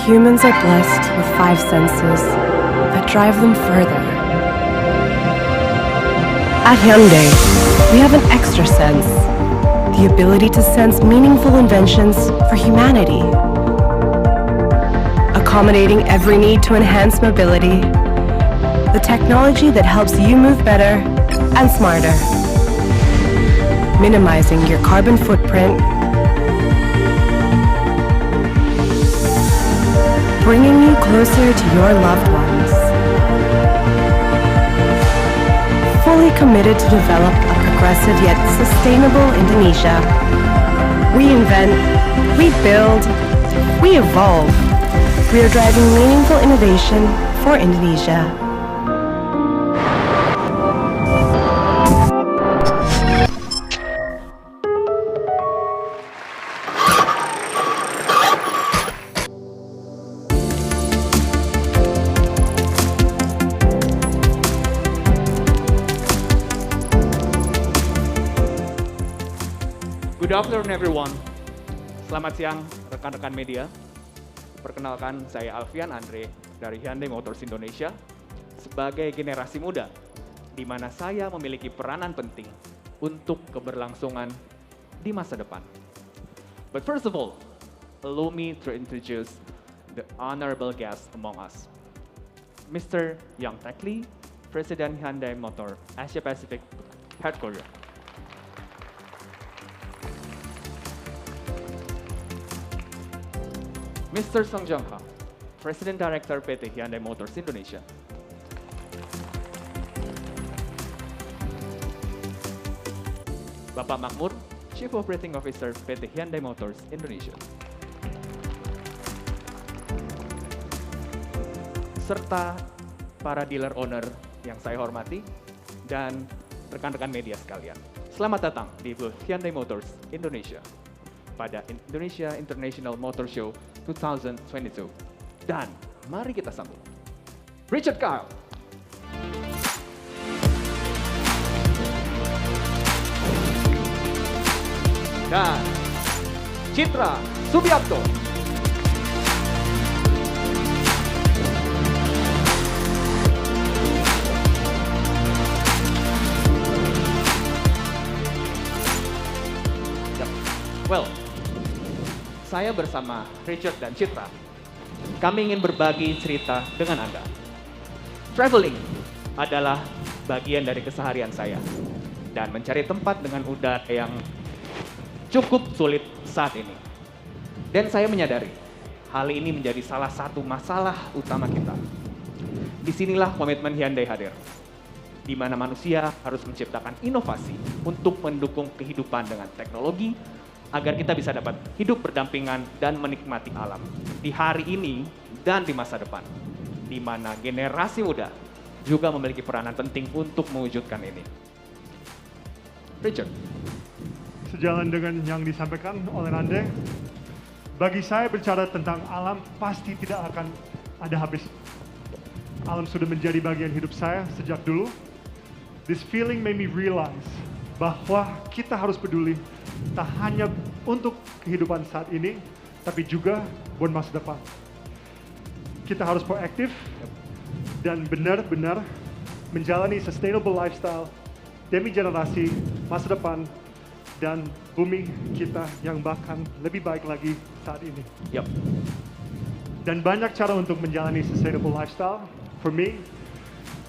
Humans are blessed with 5 senses that drive them further. At Hyundai, we have an extra sense, the ability to sense meaningful inventions for humanity. Accommodating every need to enhance mobility, the technology that helps you move better and smarter. Minimizing your carbon footprint, bringing you closer to your loved ones. Fully committed to develop a progressive yet sustainable Indonesia. We invent, we build, we evolve. We are driving meaningful innovation for Indonesia. Good afternoon everyone. Selamat siang rekan-rekan media. Perkenalkan, saya Alfian Andre dari Hyundai Motors Indonesia sebagai generasi muda, di mana saya memiliki peranan penting untuk keberlangsungan di masa depan. But first of all, allow me to introduce the honorable guest among us, Mr. Young Taek Lee, President Hyundai Motor Asia Pacific Headquarters. Mr. Song Jong Ha, President Director PT Hyundai Motors Indonesia. Bapak Makmur, Chief Operating Officer PT Hyundai Motors Indonesia. Serta para dealer owner yang saya hormati dan rekan-rekan media sekalian. Selamat datang di booth Hyundai Motors Indonesia pada Indonesia International Motor Show 2022. Dan mari kita sambut Richard Kyle. Dan Citra Subiakto. Well, saya bersama Richard dan Citra, kami ingin berbagi cerita dengan Anda. Traveling adalah bagian dari keseharian saya, dan mencari tempat dengan udara yang cukup sulit saat ini. Dan saya menyadari, hal ini menjadi salah satu masalah utama kita. Disinilah komitmen Hyundai hadir, di mana manusia harus menciptakan inovasi untuk mendukung kehidupan dengan teknologi, agar kita bisa dapat hidup berdampingan dan menikmati alam di hari ini dan di masa depan, di mana generasi muda juga memiliki peranan penting untuk mewujudkan ini. Richard. Sejalan dengan yang disampaikan oleh Rande, bagi saya bicara tentang alam pasti tidak akan ada habis. Alam sudah menjadi bagian hidup saya sejak dulu. This feeling made me realize bahwa kita harus peduli tak hanya untuk kehidupan saat ini, tapi juga buat masa depan. Kita harus proaktif dan benar-benar menjalani sustainable lifestyle demi generasi masa depan dan bumi kita yang bahkan lebih baik lagi saat ini. Yep. Dan banyak cara untuk menjalani sustainable lifestyle. For me,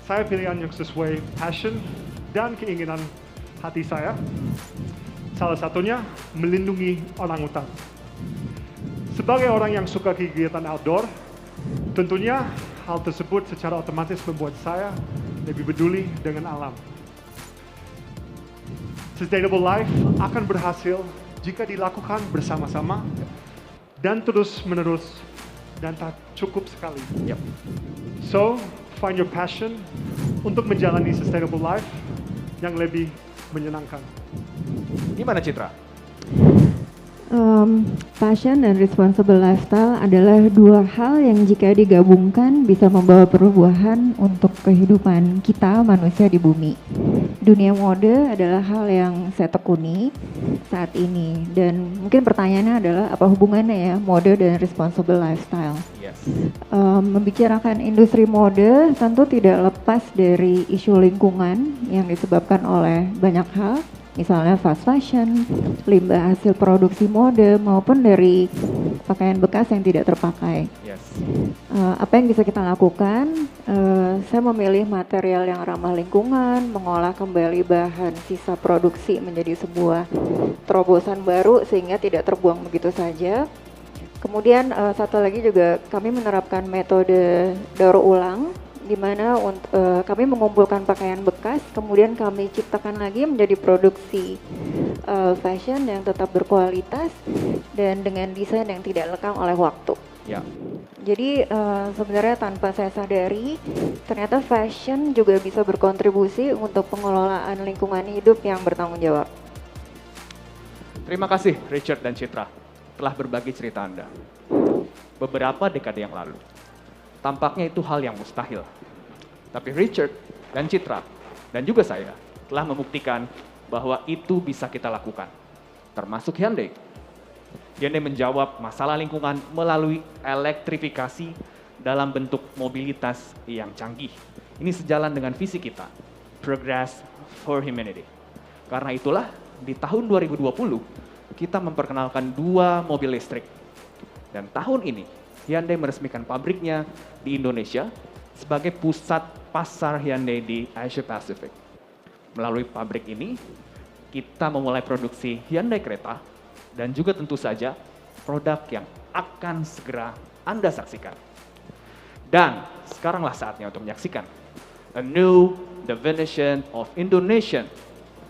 saya pilihan yang sesuai passion dan keinginan hati saya. Salah satunya melindungi orangutan. Sebagai orang yang suka kegiatan outdoor, tentunya hal tersebut secara otomatis membuat saya lebih peduli dengan alam. Sustainable life akan berhasil jika dilakukan bersama-sama dan terus-menerus dan tak cukup sekali. Yep. So, find your passion untuk menjalani sustainable life yang lebih menyenangkan. Gimana Citra? Passion dan responsible lifestyle adalah dua hal yang jika digabungkan bisa membawa perubahan untuk kehidupan kita manusia di bumi. dunia mode adalah hal yang saya tekuni saat ini. Dan mungkin pertanyaannya adalah apa hubungannya ya mode dan responsible lifestyle? Yes. Membicarakan industri mode tentu tidak lepas dari isu lingkungan yang disebabkan oleh banyak hal, misalnya fast fashion, limbah hasil produksi mode, maupun dari pakaian bekas yang tidak terpakai. Yes. Apa yang bisa kita lakukan? Saya memilih material yang ramah lingkungan, mengolah kembali bahan sisa produksi menjadi sebuah terobosan baru sehingga tidak terbuang begitu saja. Kemudian satu lagi juga kami menerapkan metode daur ulang, di mana kami mengumpulkan pakaian bekas, kemudian kami ciptakan lagi menjadi produksi fashion yang tetap berkualitas dan dengan desain yang tidak lekang oleh waktu. Ya. Jadi sebenarnya tanpa saya sadari, ternyata fashion juga bisa berkontribusi untuk pengelolaan lingkungan hidup yang bertanggung jawab. Terima kasih Richard dan Citra telah berbagi cerita Anda. Beberapa dekade yang lalu, tampaknya itu hal yang mustahil. Tapi Richard dan Citra dan juga saya telah membuktikan bahwa itu bisa kita lakukan. Termasuk Hyundai. Hyundai menjawab masalah lingkungan melalui elektrifikasi dalam bentuk mobilitas yang canggih. Ini sejalan dengan visi kita, Progress for Humanity. Karena itulah di tahun 2020 kita memperkenalkan 2 mobil listrik. Dan tahun ini Hyundai meresmikan pabriknya di Indonesia sebagai pusat pasar Hyundai di Asia Pacific. Melalui pabrik ini, kita memulai produksi Hyundai kereta dan juga tentu saja produk yang akan segera Anda saksikan. Dan sekaranglah saatnya untuk menyaksikan a new definition of Indonesian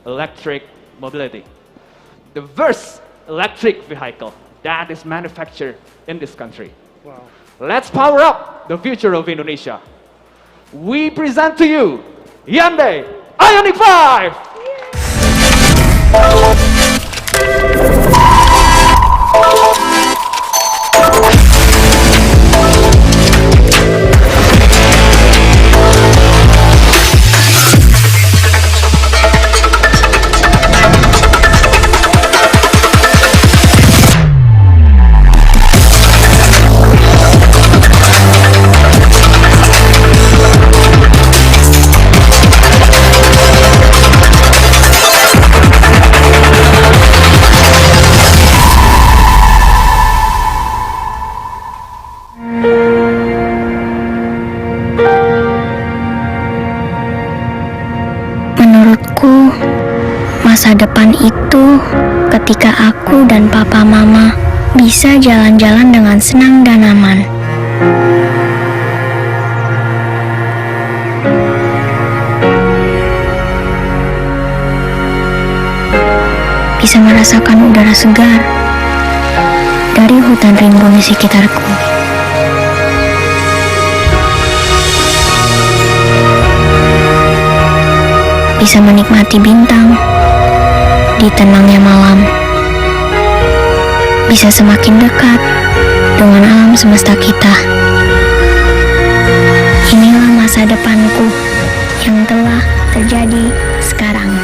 electric mobility. The first electric vehicle that is manufactured in this country. Wow. Let's power up the future of Indonesia. We present to you Hyundai Ioniq 5! Menurutku, masa depan itu ketika aku dan papa mama bisa jalan-jalan dengan senang dan aman. Bisa merasakan udara segar dari hutan rimbun di sekitarku. Bisa menikmati bintang di tenangnya malam. Bisa semakin dekat dengan alam semesta kita. Inilah masa depanku yang telah terjadi sekarang.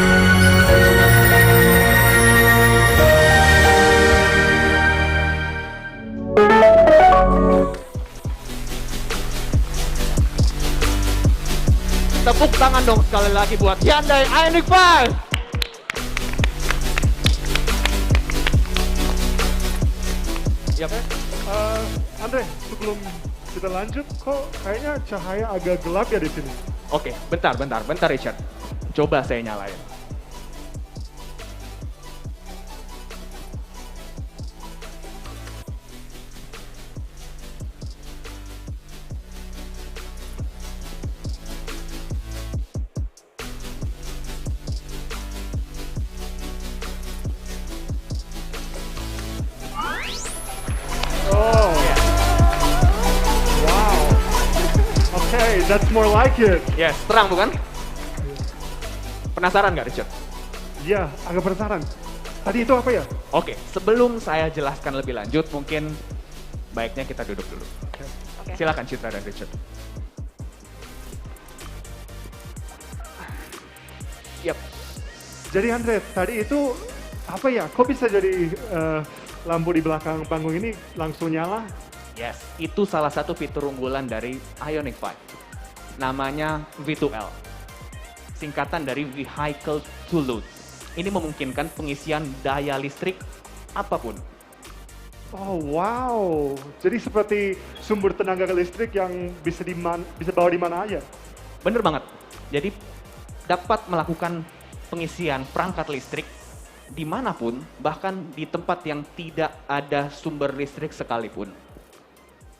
Tepuk tangan dong sekali lagi buat Hyundai Ioniq 5. Ya, Andre, sebelum kita lanjut, kok kayaknya cahaya agak gelap ya di sini? Oke, bentar Richard. Coba saya nyalain. Oh, wow. Okay, that's more like it. Yes, terang bukan? Penasaran nggak Richard? Iya, agak penasaran. Tadi itu apa ya? Oke, sebelum saya jelaskan lebih lanjut, mungkin baiknya kita duduk dulu. Oke. Silakan Citra dan Richard. Yap. Jadi Andre, tadi itu apa ya? Kok bisa jadi lampu di belakang panggung ini langsung nyala? Yes, itu salah satu fitur unggulan dari Ioniq 5. Namanya V2L. Singkatan dari Vehicle to Load. Ini memungkinkan pengisian daya listrik apapun. Oh wow, jadi seperti sumber tenaga listrik yang bisa bawa di mana aja. Bener banget. Jadi dapat melakukan pengisian perangkat listrik dimanapun, bahkan di tempat yang tidak ada sumber listrik sekalipun.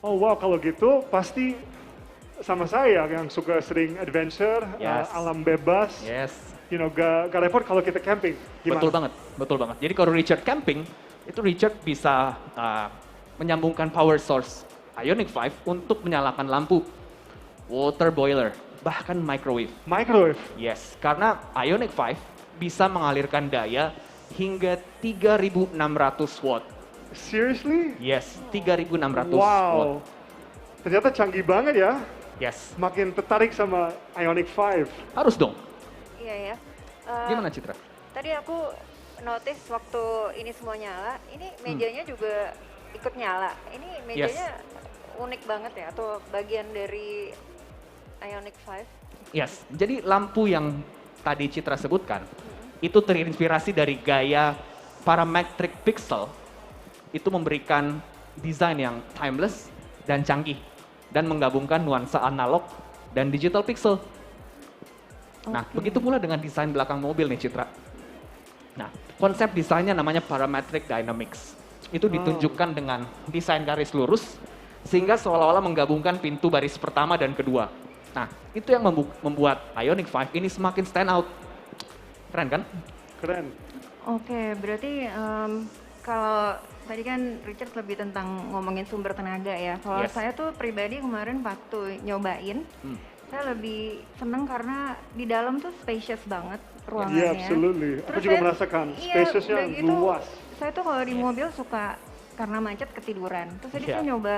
Oh wow, kalau gitu pasti sama saya yang suka sering adventure, Yes. alam bebas. Yes, You know, gak repot kalau kita camping. Gimana? betul banget, betul banget. Jadi kalau Richard camping, itu Richard bisa menyambungkan power source Ioniq 5 untuk menyalakan lampu, water boiler, bahkan microwave. Microwave. Yes, karena Ioniq 5 bisa mengalirkan daya hingga 3.600 watt. Seriously? Yes, 3.600 watt. Wow. Ternyata canggih banget ya. Yes, Makin tertarik sama Ioniq 5. harus dong. Iya ya. Gimana Citra? Tadi aku notice waktu ini semua nyala, ini mejanya juga ikut nyala. Ini mejanya unik banget ya, atau bagian dari Ioniq 5? Yes, jadi lampu yang tadi Citra sebutkan, itu terinspirasi dari gaya parametric pixel, itu memberikan desain yang timeless dan canggih, dan menggabungkan nuansa analog dan digital pixel. Nah, begitu pula dengan desain belakang mobil nih Citra. Nah, konsep desainnya namanya parametric dynamics. Itu ditunjukkan dengan desain garis lurus, sehingga seolah-olah menggabungkan pintu baris pertama dan kedua. Nah, itu yang membuat Ioniq 5 ini semakin stand out. Keren kan? Keren. Oke, berarti kalau tadi kan Richard lebih tentang ngomongin sumber tenaga ya. Kalau Yes. saya tuh pribadi kemarin waktu nyobain, saya lebih seneng karena di dalam tuh spacious banget ruangannya. Iya, absolutely. Aku Terus juga saya- merasakan iya, spaciousnya udah gitu, luas. Saya tuh kalau di mobil suka karena macet ketiduran. Terus tadi Iya. saya nyoba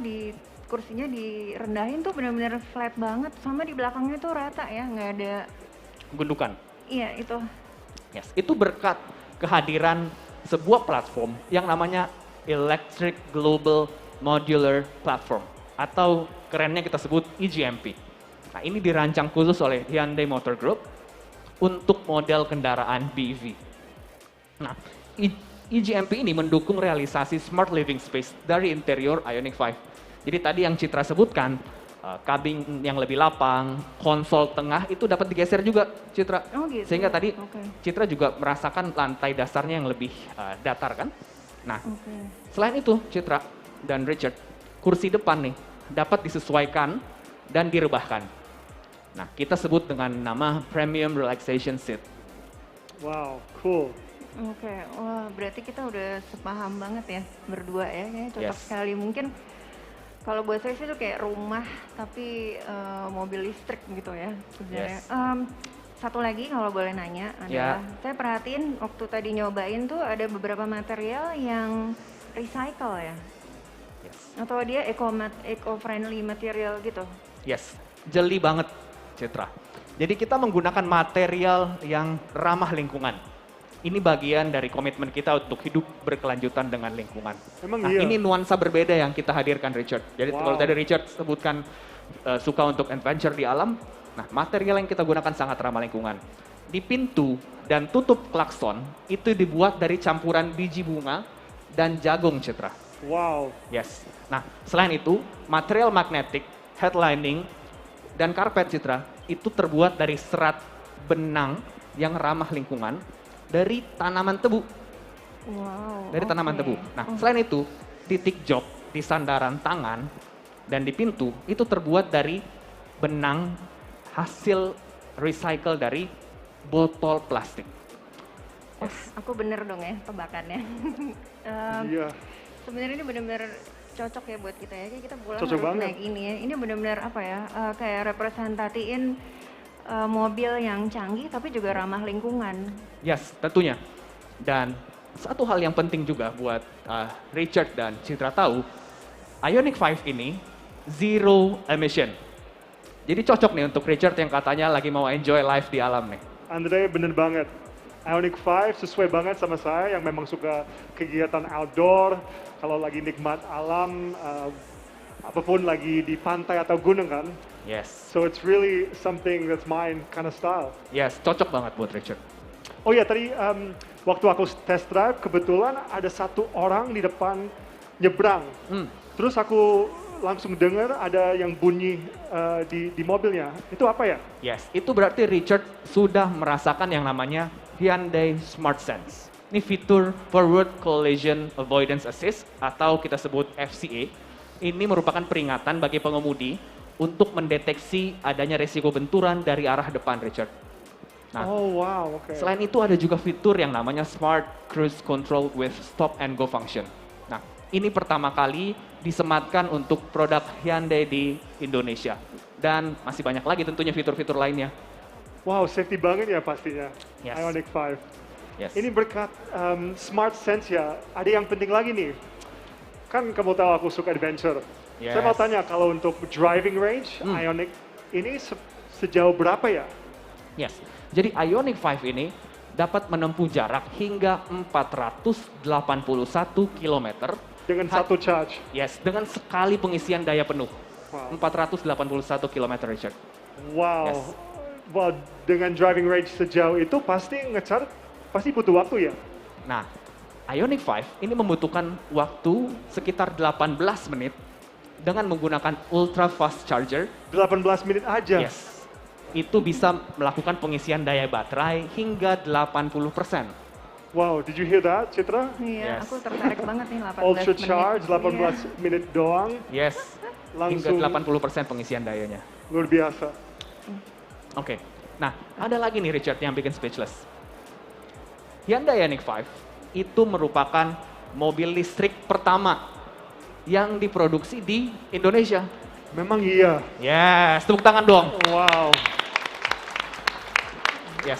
di kursinya direndahin tuh benar-benar flat banget, sama di belakangnya tuh rata ya, nggak ada. Gundukan. Iya itu. Yes, itu berkat kehadiran sebuah platform yang namanya Electric Global Modular Platform, atau kerennya kita sebut EGMP. Nah, ini dirancang khusus oleh Hyundai Motor Group untuk model kendaraan BEV. Nah, EGMP ini mendukung realisasi smart living space dari interior Ioniq 5. Jadi tadi yang Citra sebutkan, kabin yang lebih lapang, konsol tengah itu dapat digeser juga, Citra. Oh gitu. Sehingga tadi Oke. Citra juga merasakan lantai dasarnya yang lebih datar kan. Nah, Oke. selain itu Citra dan Richard, kursi depan nih dapat disesuaikan dan direbahkan. Nah, kita sebut dengan nama Premium Relaxation Seat. Wow, cool. Oke, wah berarti kita udah sepaham banget ya berdua ya, kayaknya cocok Yes. sekali. Mungkin kalau buat saya sih itu kayak rumah tapi mobil listrik gitu ya sebenarnya. Yes. Satu lagi kalau boleh nanya adalah, saya perhatiin waktu tadi nyobain tuh ada beberapa material yang recycle ya, Yes. atau dia eco-friendly material gitu. Yes, jeli banget Citra. Jadi kita menggunakan material yang ramah lingkungan. Ini bagian dari komitmen kita untuk hidup berkelanjutan dengan lingkungan. Emang Nah, iya? ini nuansa berbeda yang kita hadirkan Richard. Jadi Wow. kalau tadi Richard sebutkan suka untuk adventure di alam, nah material yang kita gunakan sangat ramah lingkungan. Di pintu dan tutup klakson itu dibuat dari campuran biji bunga dan jagung Citra. Wow. Yes. Nah, selain itu, material magnetik, headlining, dan karpet Citra itu terbuat dari serat benang yang ramah lingkungan dari tanaman tebu. Wow. Dari tanaman oke. tebu. Nah, selain itu, titik jok di sandaran tangan dan di pintu itu terbuat dari benang hasil recycle dari botol plastik. Wah, aku bener dong ya tebakannya. Iya. Sebenarnya ini benar-benar cocok ya buat kita ya. Kayak kita pulang Cocok harus banget. naik ini ya. Ini benar-benar apa ya? Kayak representatiin mobil yang canggih tapi juga ramah lingkungan. Yes, tentunya. Dan satu hal yang penting juga buat Richard dan Citra tahu, Ioniq 5 ini zero emission. Jadi cocok nih untuk Richard yang katanya lagi mau enjoy life di alam nih. Andre bener banget. Ioniq 5 sesuai banget sama saya yang memang suka kegiatan outdoor. Kalau lagi nikmat alam, apapun lagi di pantai atau gunung kan. Yes. So it's really something that's mine kind of style. Yes, cocok banget buat Richard. Oh ya tadi waktu aku test drive kebetulan ada satu orang di depan nyebrang. Terus aku langsung dengar ada yang bunyi di mobilnya. Itu apa ya? Yes, itu berarti Richard sudah merasakan yang namanya Hyundai Smart Sense. Ini fitur Forward Collision Avoidance Assist atau kita sebut FCA. Ini merupakan peringatan bagi pengemudi untuk mendeteksi adanya resiko benturan dari arah depan, Richard. Nah, Oh wow, oke. selain itu ada juga fitur yang namanya Smart Cruise Control with Stop and Go function. Nah, ini pertama kali disematkan untuk produk Hyundai di Indonesia. Dan masih banyak lagi tentunya fitur-fitur lainnya. Wow, safety banget ya pastinya. Yes. Ioniq 5. Yes. Ini berkat Smart Sense ya, ada yang penting lagi nih. Kan kamu tahu aku suka adventure. Yes. Saya mau tanya kalau untuk driving range, Ioniq ini sejauh berapa ya? Yes. Jadi Ioniq 5 ini dapat menempuh jarak hingga 481 km. Dengan satu charge. Yes, dengan sekali pengisian daya penuh. Wow. 481 km, Richard. Wow. Yes. Wow, dengan driving range sejauh itu pasti nge-charge, pasti butuh waktu ya? Nah, Ioniq 5 ini membutuhkan waktu sekitar 18 menit dengan menggunakan ultra fast charger. 18 menit aja? Yes. Itu bisa melakukan pengisian daya baterai hingga 80%. Wow, did you hear that, Citra? Iya, Yes. aku tertarik banget nih 18 Ultra menit. charge, 18 Iya. menit doang, Yes. langsung Hingga 80% pengisian dayanya. luar biasa. Oke. Nah, ada lagi nih Richard yang bikin speechless. Hyundai Ioniq 5 itu merupakan mobil listrik pertama yang diproduksi di Indonesia. Memang iya. Yes, tepuk tangan dong. Wow, Yes,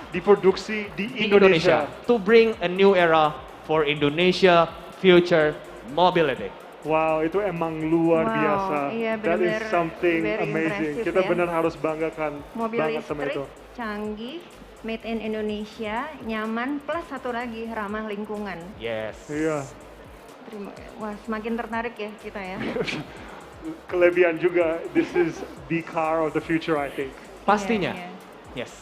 diproduksi di di Indonesia. To bring a new era for Indonesia future mobility. Wow, itu emang luar Wow, biasa. iya, That is benar-benar something very amazing. impressive Kita ya. benar harus banggakan Mobil banget sama listrik, itu. canggih, made in Indonesia, nyaman, plus satu lagi ramah lingkungan. Yes. Iya, Wah, semakin tertarik ya kita ya. kelebihan juga. This is the car of the future, I think. Pastinya. Iya, Yes.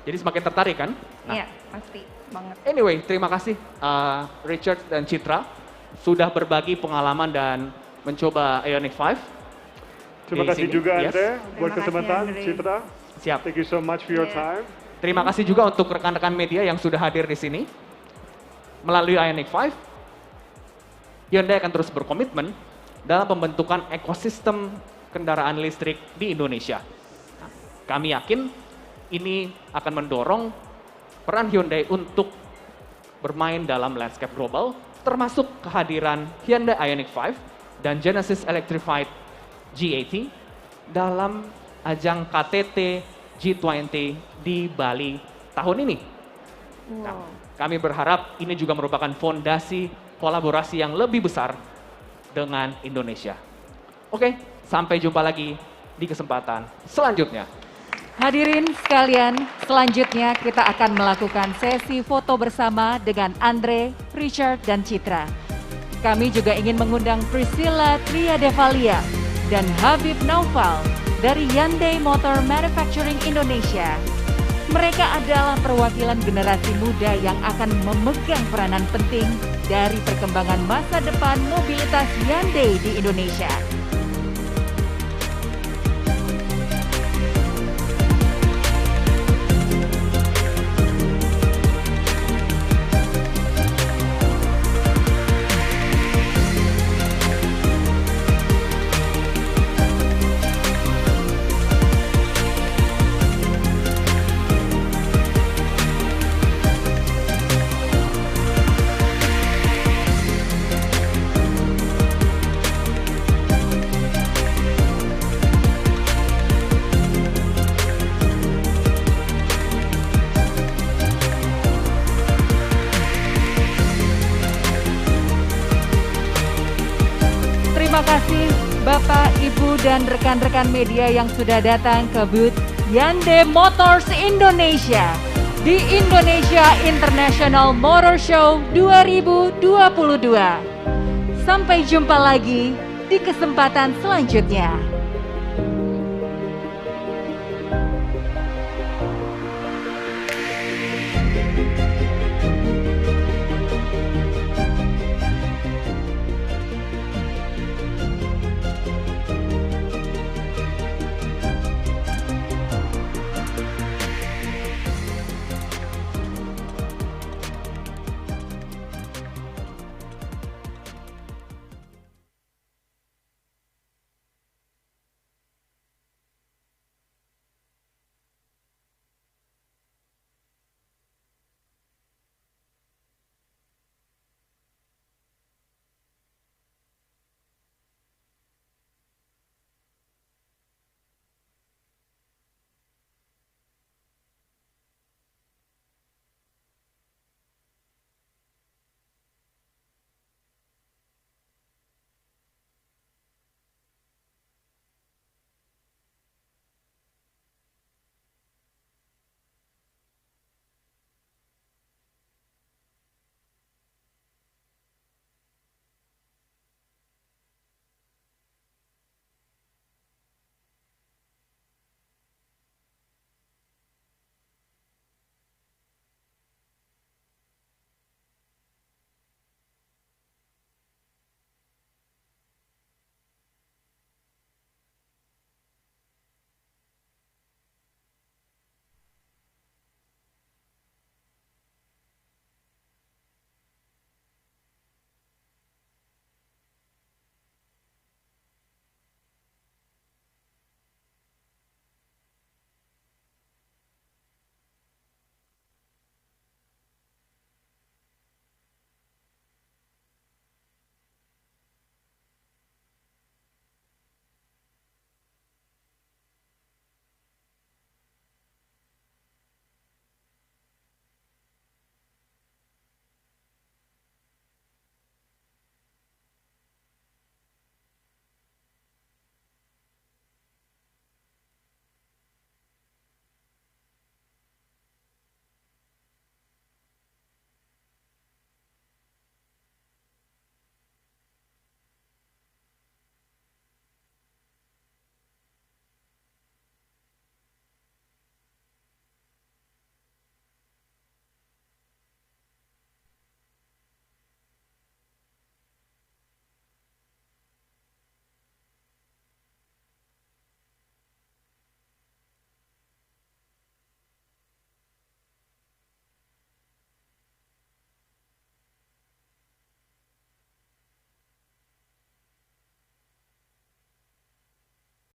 Jadi semakin tertarik kan? iya, pasti banget. Anyway, terima kasih Richard dan Citra sudah berbagi pengalaman dan mencoba Ioniq 5. Terima Di kasih sini, juga yes. Andre buat Terima kasih, kesempatan, Andre. Citra. Siap. Thank you so much for your Yes. time. Terima kasih juga untuk rekan-rekan media yang sudah hadir di sini. Melalui Ioniq 5, Hyundai akan terus berkomitmen dalam pembentukan ekosistem kendaraan listrik di Indonesia. Nah, kami yakin ini akan mendorong peran Hyundai untuk bermain dalam landscape global, termasuk kehadiran Hyundai Ioniq 5 dan Genesis Electrified G80 dalam ajang KTT G20 di Bali tahun ini. Nah, Wow. kami berharap ini juga merupakan fondasi kolaborasi yang lebih besar dengan Indonesia. Oke, sampai jumpa lagi di kesempatan selanjutnya. Hadirin sekalian, selanjutnya kita akan melakukan sesi foto bersama dengan Andre, Richard, dan Citra. Kami juga ingin mengundang Priscilla Triadevalia dan Habib Naufal dari Hyundai Motor Manufacturing Indonesia. Mereka adalah perwakilan generasi muda yang akan memegang peranan penting dari perkembangan masa depan mobilitas Hyundai di Indonesia. Ibu dan rekan-rekan media yang sudah datang ke booth Hyundai Motors Indonesia di Indonesia International Motor Show 2022. Sampai jumpa lagi di kesempatan selanjutnya.